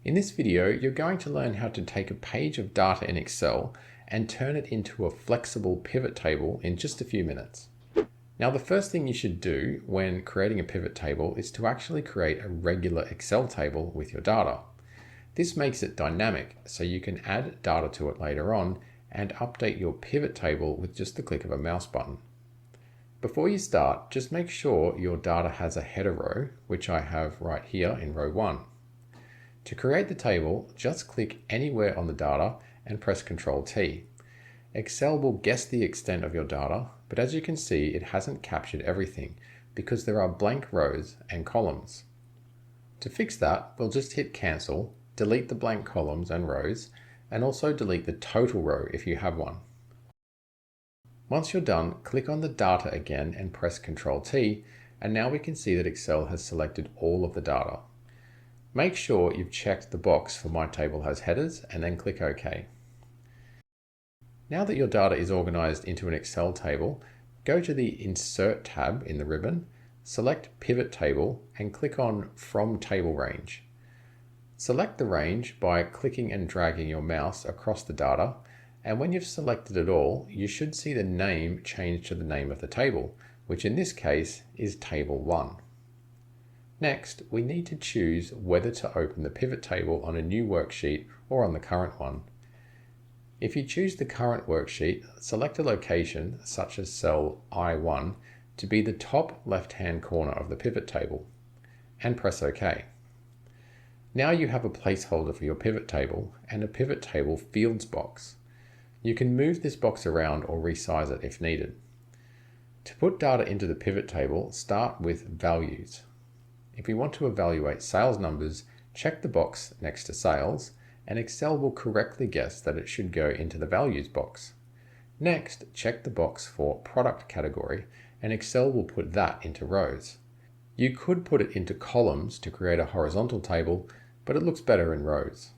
In this video, you're going to learn how to take a page of data in Excel and turn it into a flexible pivot table in just a few minutes. Now, the first thing you should do when creating a pivot table is to actually create a regular Excel table with your data. This makes it dynamic, so you can add data to it later on and update your pivot table with just the click of a mouse button. Before you start, just make sure your data has a header row, which I have right here in row 1. To create the table, just click anywhere on the data and press Ctrl T. Excel will guess the extent of your data, but as you can see, it hasn't captured everything because there are blank rows and columns. To fix that, we'll just hit Cancel, delete the blank columns and rows, and also delete the total row if you have one. Once you're done, click on the data again and press Ctrl T, and now we can see that Excel has selected all of the data. Make sure you've checked the box for My Table Has Headers and then click OK. Now that your data is organized into an Excel table, go to the Insert tab in the ribbon, select Pivot Table and click on From Table Range. Select the range by clicking and dragging your mouse across the data, and when you've selected it all, you should see the name change to the name of the table, which in this case is Table 1. Next, we need to choose whether to open the pivot table on a new worksheet or on the current one. If you choose the current worksheet, select a location, such as cell I1, to be the top left-hand corner of the pivot table, and press OK. Now you have a placeholder for your pivot table and a pivot table fields box. You can move this box around or resize it if needed. To put data into the pivot table, start with Values. If we want to evaluate sales numbers, check the box next to Sales, and Excel will correctly guess that it should go into the Values box. Next, check the box for Product category, and Excel will put that into rows. You could put it into columns to create a horizontal table, but it looks better in rows.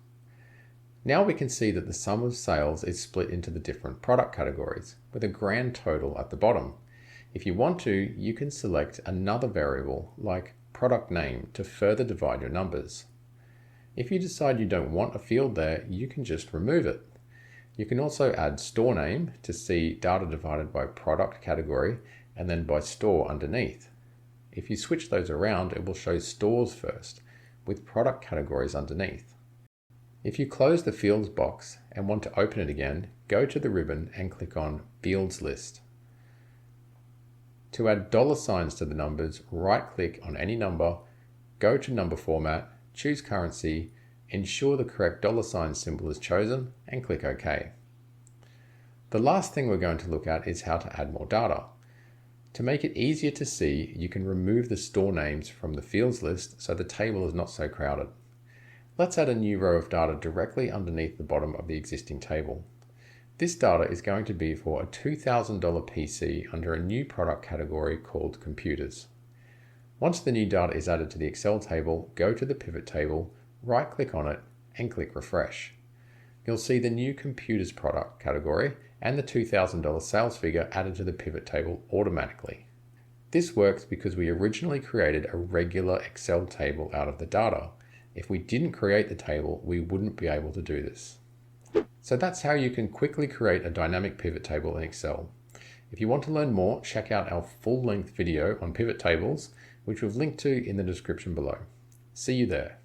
Now we can see that the sum of sales is split into the different product categories, with a grand total at the bottom. If you want to, you can select another variable like product name to further divide your numbers. If you decide you don't want a field there, you can just remove it. You can also add store name to see data divided by product category and then by store underneath. If you switch those around, it will show stores first, with product categories underneath. If you close the fields box and want to open it again, go to the ribbon and click on Fields List. To add dollar signs to the numbers, right-click on any number, go to Number Format, choose Currency, ensure the correct dollar sign symbol is chosen, and click OK. The last thing we're going to look at is how to add more data. To make it easier to see, you can remove the store names from the fields list so the table is not so crowded. Let's add a new row of data directly underneath the bottom of the existing table. This data is going to be for a $2,000 PC under a new product category called Computers. Once the new data is added to the Excel table, go to the pivot table, right-click on it, and click Refresh. You'll see the new Computers product category and the $2,000 sales figure added to the pivot table automatically. This works because we originally created a regular Excel table out of the data. If we didn't create the table, we wouldn't be able to do this. So that's how you can quickly create a dynamic pivot table in Excel. If you want to learn more, check out our full-length video on pivot tables, which we've linked to in the description below. See you there.